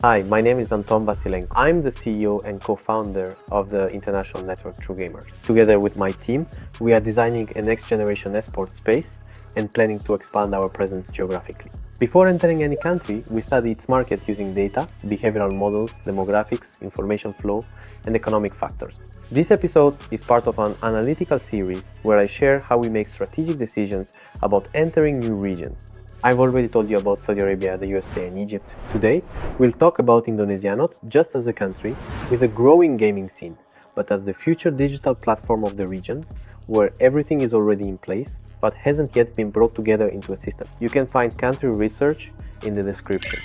Hi, my name is Anton Vasilenko. I'm the CEO and co-founder of the international network True Gamers. Together with my team, we are designing a next-generation esports space and planning to expand our presence geographically. Before entering any country, we study its market using data, behavioral models, demographics, information flow, and economic factors. This episode is part of an analytical series where I share how we make strategic decisions about entering new regions. I've already told you about Saudi Arabia, the USA, and Egypt. Today, we'll talk about Indonesia not just as a country with a growing gaming scene, but as the future digital platform of the region, where everything is already in place, but hasn't yet been brought together into a system. You can find country research in the description.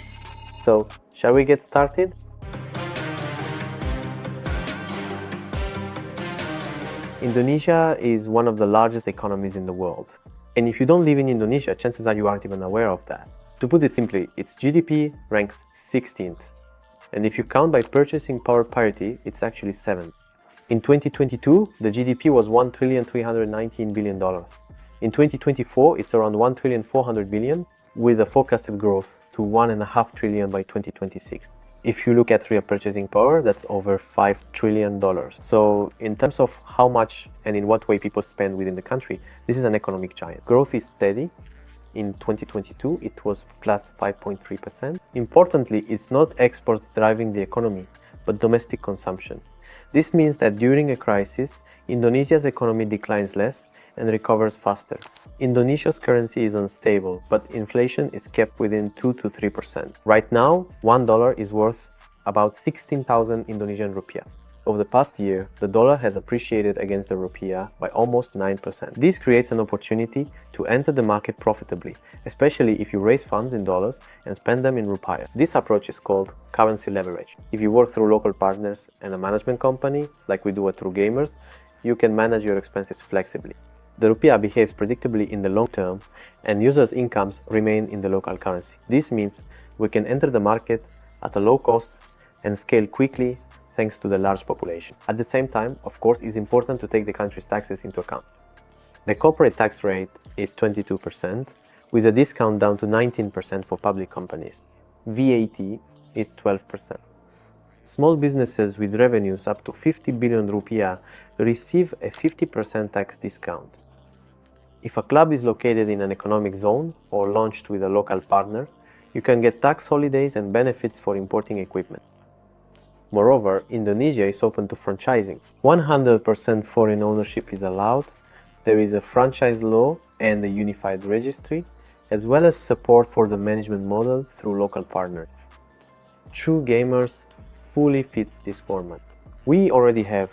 So, shall we get started? Indonesia is one of the largest economies in the world. And if you don't live in Indonesia, chances are you aren't even aware of that. To put it simply, its GDP ranks 16th. And if you count by purchasing power parity, it's actually 7th. In 2022, the GDP was $1,319 billion. In 2024, it's around $1,400 billion, with a forecasted growth to $1.5 trillion by 2026. If you look at real purchasing power, that's over $5 trillion. So in terms of how much and in what way people spend within the country, this is an economic giant. Growth is steady. In 2022, it was plus 5.3%. Importantly, it's not exports driving the economy, but domestic consumption. This means that during a crisis, Indonesia's economy declines less and recovers faster. Indonesia's currency is unstable, but inflation is kept within 2 to 3%. Right now, $1 is worth about 16,000 Indonesian rupiah. Over the past year, the dollar has appreciated against the rupiah by almost 9%. This creates an opportunity to enter the market profitably, especially if you raise funds in dollars and spend them in rupiah. This approach is called currency leverage. If you work through local partners and a management company, like we do at True Gamers, you can manage your expenses flexibly. The rupiah behaves predictably in the long term, and users' incomes remain in the local currency. This means we can enter the market at a low cost and scale quickly thanks to the large population. At the same time, of course, it's important to take the country's taxes into account. The corporate tax rate is 22%, with a discount down to 19% for public companies. VAT is 12%. Small businesses with revenues up to 50 billion rupiah receive a 50% tax discount. If a club is located in an economic zone or launched with a local partner, you can get tax holidays and benefits for importing equipment. Moreover, Indonesia is open to franchising. 100% foreign ownership is allowed. There is a franchise law and a unified registry, as well as support for the management model through local partners. True Gamers fully fits this format. We already have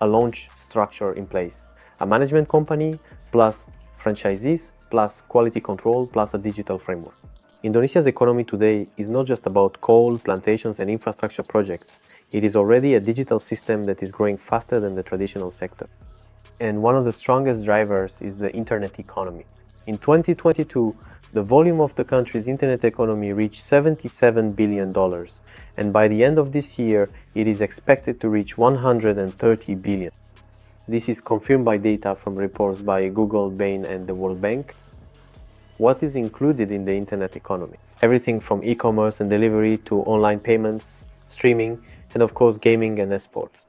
a launch structure in place, a management company plus franchisees plus quality control plus a digital framework. Indonesia's economy today is not just about coal, plantations and infrastructure projects. It is already a digital system that is growing faster than the traditional sector. And one of the strongest drivers is the internet economy. In 2022, the volume of the country's internet economy reached $77 billion, and by the end of this year, it is expected to reach $130 billion. This is confirmed by data from reports by Google, Bain, and the World Bank. What is included in the internet economy? Everything from e-commerce and delivery to online payments, streaming, and of course gaming and esports.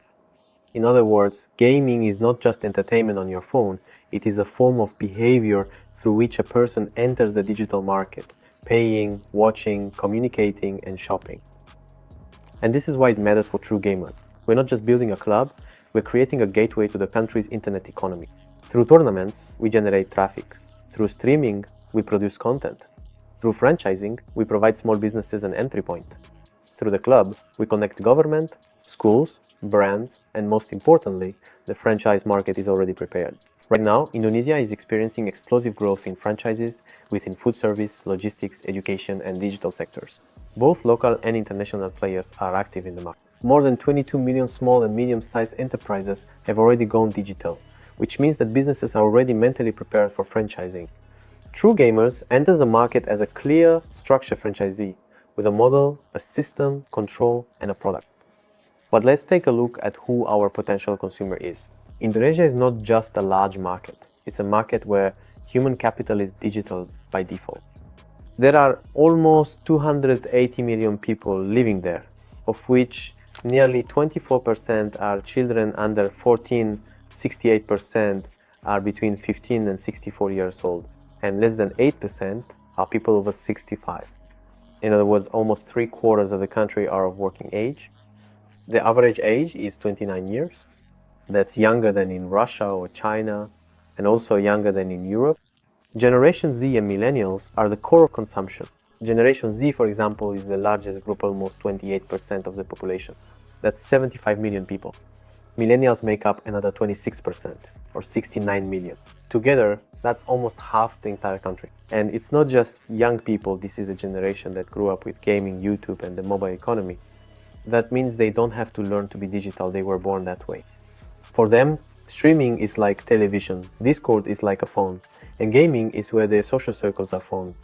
In other words, gaming is not just entertainment on your phone, it is a form of behavior through which a person enters the digital market, paying, watching, communicating, and shopping. And this is why it matters for True Gamers. We're not just building a club, we're creating a gateway to the country's internet economy. Through tournaments, we generate traffic. Through streaming, we produce content. Through franchising, we provide small businesses an entry point. Through the club, we connect government, schools, brands, and most importantly, the franchise market is already prepared. Right now, Indonesia is experiencing explosive growth in franchises within food service, logistics, education, and digital sectors. Both local and international players are active in the market. More than 22 million small and medium-sized enterprises have already gone digital, which means that businesses are already mentally prepared for franchising. True Gamers enters the market as a clear, structured franchisee with a model, a system, control, and a product. But let's take a look at who our potential consumer is. Indonesia is not just a large market. It's a market where human capital is digital by default. There are almost 280 million people living there, of which nearly 24% are children under 14, 68% are between 15 and 64 years old, and less than 8% are people over 65. In other words, almost 3/4 of the country are of working age. The average age is 29 years. That's younger than in Russia or China, and also younger than in Europe. Generation Z and millennials are the core of consumption. Generation Z, for example, is the largest group, almost 28% of the population. That's 75 million people. Millennials make up another 26%, or 69 million. Together, that's almost half the entire country. And it's not just young people, this is a generation that grew up with gaming, YouTube, and the mobile economy. That means they don't have to learn to be digital, they were born that way. For them, streaming is like television, Discord is like a phone, and gaming is where their social circles are formed.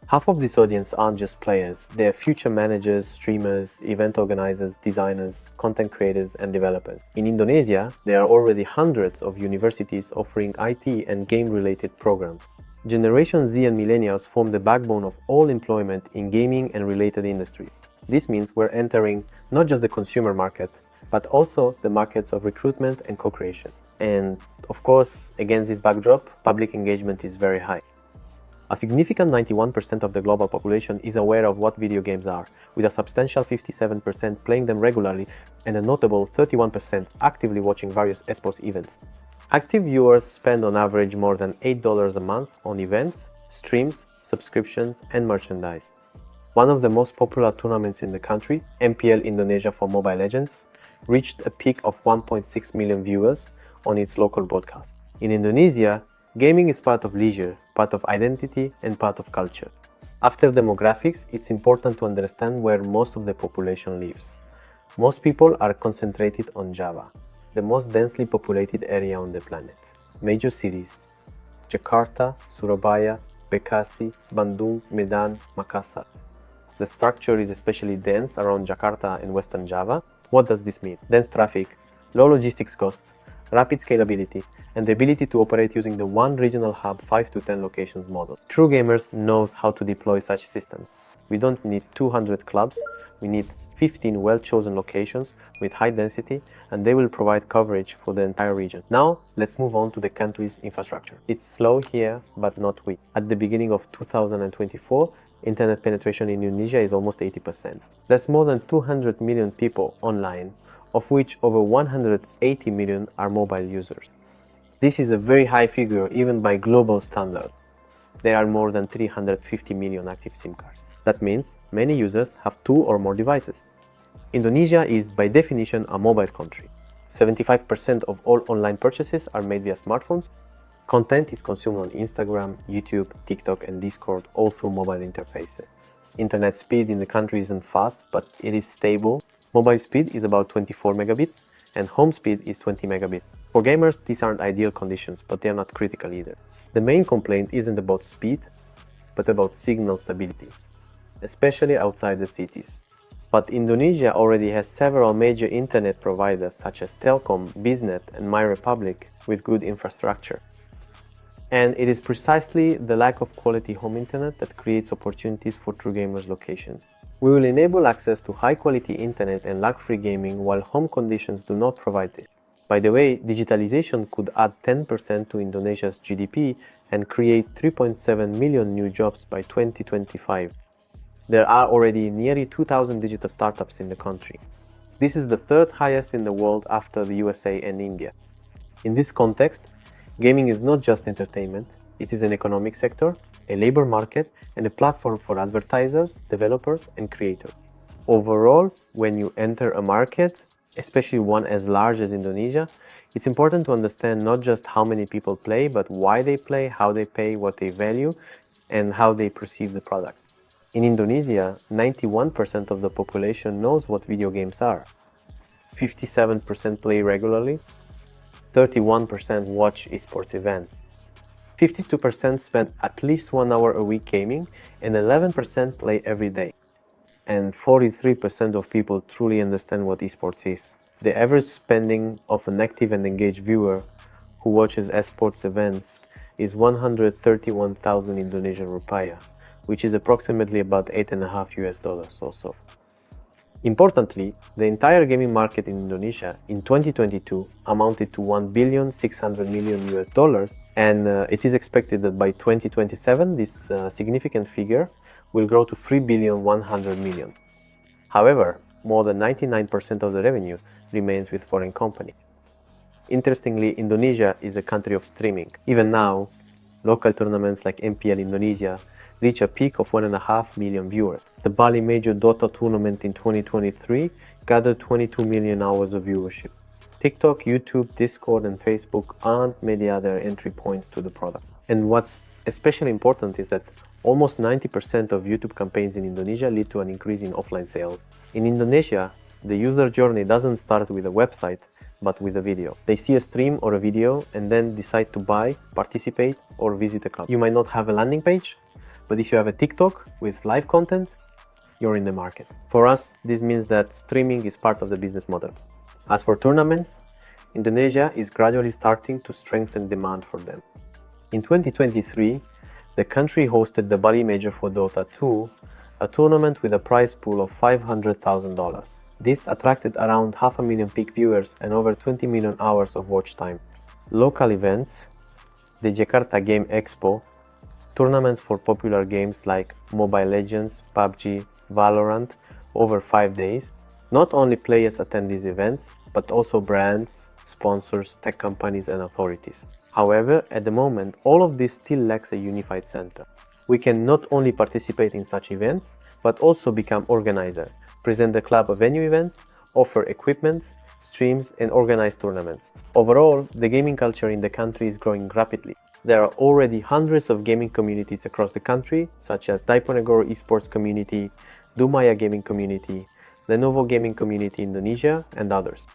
Half of this audience aren't just players, they're future managers, streamers, event organizers, designers, content creators, and developers. In Indonesia, there are already hundreds of universities offering IT and game-related programs. Generation Z and millennials form the backbone of all employment in gaming and related industries. This means we're entering not just the consumer market, but also the markets of recruitment and co-creation. And of course, against this backdrop, public engagement is very high. A significant 91% of the global population is aware of what video games are, with a substantial 57% playing them regularly and a notable 31% actively watching various esports events. Active viewers spend on average more than $8 a month on events, streams, subscriptions, and merchandise. One of the most popular tournaments in the country, MPL Indonesia for Mobile Legends, reached a peak of 1.6 million viewers on its local broadcast. In Indonesia, gaming is part of leisure, part of identity, and part of culture. After demographics, it's important to understand where most of the population lives. Most people are concentrated on Java, the most densely populated area on the planet. Major cities: Jakarta, Surabaya, Bekasi, Bandung, Medan, Makassar. The structure is especially dense around Jakarta and Western Java. What does this mean? Dense traffic, low logistics costs, rapid scalability, and the ability to operate using the one regional hub 5 to 10 locations model. True gamers knows how to deploy such systems. We don't need 200 clubs, we need 15 well-chosen locations with high density, and they will provide coverage for the entire region. Now, let's move on to the country's infrastructure. It's slow here, but not weak. At the beginning of 2024, internet penetration in Indonesia is almost 80%. That's more than 200 million people online, of which over 180 million are mobile users. This is a very high figure even by global standards. There are more than 350 million active SIM cards. That means many users have 2 or more devices. Indonesia is by definition a mobile country. 75% of all online purchases are made via smartphones. Content is consumed on Instagram, YouTube, TikTok, and Discord, all through mobile interfaces. Internet speed in the country isn't fast, but it is stable. Mobile speed is about 24 megabits, and home speed is 20 megabits. For gamers, these aren't ideal conditions, but they are not critical either. The main complaint isn't about speed, but about signal stability, especially outside the cities. But Indonesia already has several major internet providers such as Telkom, Biznet, and MyRepublic with good infrastructure. And it is precisely the lack of quality home internet that creates opportunities for true gamers' locations. We will enable access to high-quality internet and lag-free gaming while home conditions do not provide this. By the way, digitalization could add 10% to Indonesia's GDP and create 3.7 million new jobs by 2025. There are already nearly 2,000 digital startups in the country. This is the third highest in the world after the USA and India. In this context, gaming is not just entertainment, it is an economic sector, a labor market, and a platform for advertisers, developers, and creators. Overall, when you enter a market, especially one as large as Indonesia, it's important to understand not just how many people play, but why they play, how they pay, what they value, and how they perceive the product. In Indonesia, 91% of the population knows what video games are. 57% play regularly, 31% watch esports events, 52% spend at least 1 hour a week gaming, and 11% play every day. And 43% of people truly understand what esports is. The average spending of an active and engaged viewer who watches esports events is 131,000 Indonesian rupiah, which is approximately about $8.5 or so. Importantly, the entire gaming market in Indonesia in 2022 amounted to $1.6 billion, and it is expected that by 2027 this significant figure will grow to $3.1 billion. However, more than 99% of the revenue remains with foreign companies. Interestingly, Indonesia is a country of streaming. Even now, local tournaments like MPL Indonesia reach a peak of 1.5 million viewers. The Bali Major Dota tournament in 2023 gathered 22 million hours of viewership. TikTok, YouTube, Discord, and Facebook aren't many other entry points to the product. And what's especially important is that almost 90% of YouTube campaigns in Indonesia lead to an increase in offline sales. In Indonesia, the user journey doesn't start with a website, but with a video. They see a stream or a video and then decide to buy, participate, or visit a club. You might not have a landing page, but if you have a TikTok with live content, you're in the market. For us, this means that streaming is part of the business model. As for tournaments, Indonesia is gradually starting to strengthen demand for them. In 2023, the country hosted the Bali Major for Dota 2, a tournament with a prize pool of $500,000. This attracted around 500,000 peak viewers and over 20 million hours of watch time. Local events, the Jakarta Game Expo, tournaments for popular games like Mobile Legends, PUBG, Valorant over 5 days. Not only players attend these events, but also brands, sponsors, tech companies, and authorities. However, at the moment, all of this still lacks a unified center. We can not only participate in such events, but also become organizer, present the club of venue events, offer equipment, streams, and organize tournaments. Overall, the gaming culture in the country is growing rapidly. There are already hundreds of gaming communities across the country, such as Diponegoro esports community, Dumaya gaming community, Lenovo gaming community Indonesia, and others.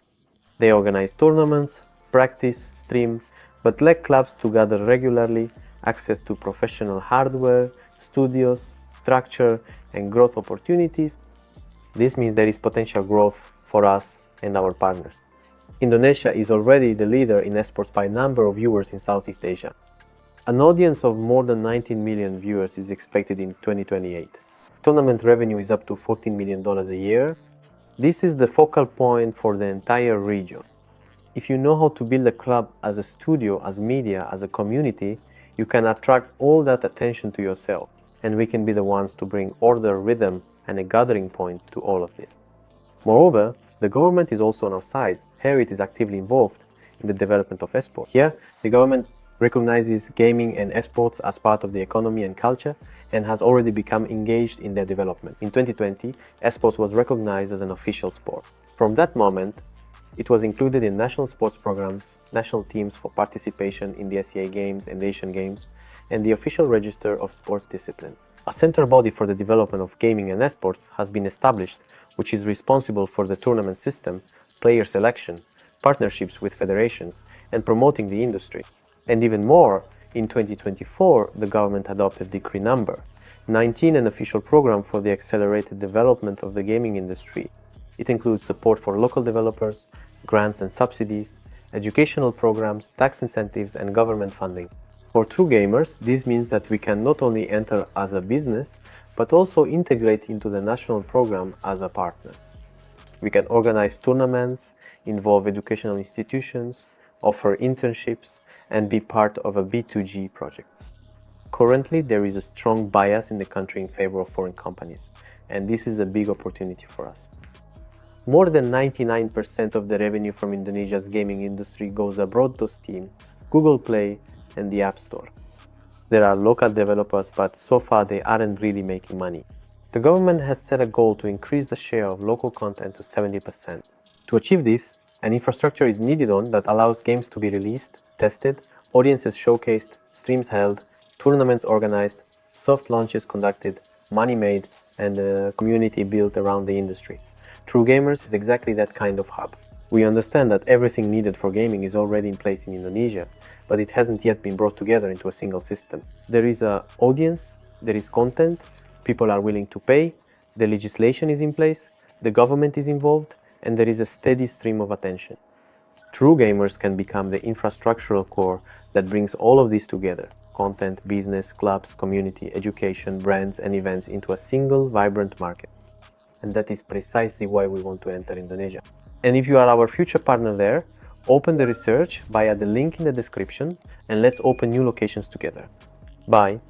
They organize tournaments, practice, stream, but lack clubs to gather regularly, access to professional hardware, studios, structure, and growth opportunities. This means there is potential growth for us and our partners. Indonesia is already the leader in esports by number of viewers in Southeast Asia. An audience of more than 19 million viewers is expected in 2028. Tournament revenue is up to $14 million a year. This is the focal point for the entire region. If you know how to build a club as a studio, as media, as a community, you can attract all that attention to yourself, and we can be the ones to bring order, rhythm, and a gathering point to all of this. Moreover, the government is also on our side. Here it is actively involved in the development of esports. Here, the government recognizes gaming and esports as part of the economy and culture and has already become engaged in their development. In 2020, esports was recognized as an official sport. From that moment, it was included in national sports programs, national teams for participation in the SEA Games and Asian Games, and the official register of sports disciplines. A central body for the development of gaming and esports has been established, which is responsible for the tournament system, player selection, partnerships with federations, and promoting the industry. And even more, in 2024, the government adopted Decree Number 19, an official program for the accelerated development of the gaming industry. It includes support for local developers, grants and subsidies, educational programs, tax incentives, and government funding. For true gamers, this means that we can not only enter as a business, but also integrate into the national program as a partner. We can organize tournaments, involve educational institutions, offer internships, and be part of a B2G project. Currently, there is a strong bias in the country in favor of foreign companies, and this is a big opportunity for us. More than 99% of the revenue from Indonesia's gaming industry goes abroad to Steam, Google Play, and the App Store. There are local developers, but so far they aren't really making money. The government has set a goal to increase the share of local content to 70%. To achieve this, an infrastructure is needed that allows games to be released, tested, audiences showcased, streams held, tournaments organized, soft launches conducted, money made, and a community built around the industry. True Gamers is exactly that kind of hub. We understand that everything needed for gaming is already in place in Indonesia, but it hasn't yet been brought together into a single system. There is an audience, there is content, people are willing to pay, the legislation is in place, the government is involved, and there is a steady stream of attention. True Gamers can become the infrastructural core that brings all of this together. content, business, clubs, community, education, brands, and events into a single vibrant market. And that is precisely why we want to enter Indonesia. And if you are our future partner there, open the research via the link in the description and let's open new locations together. Bye!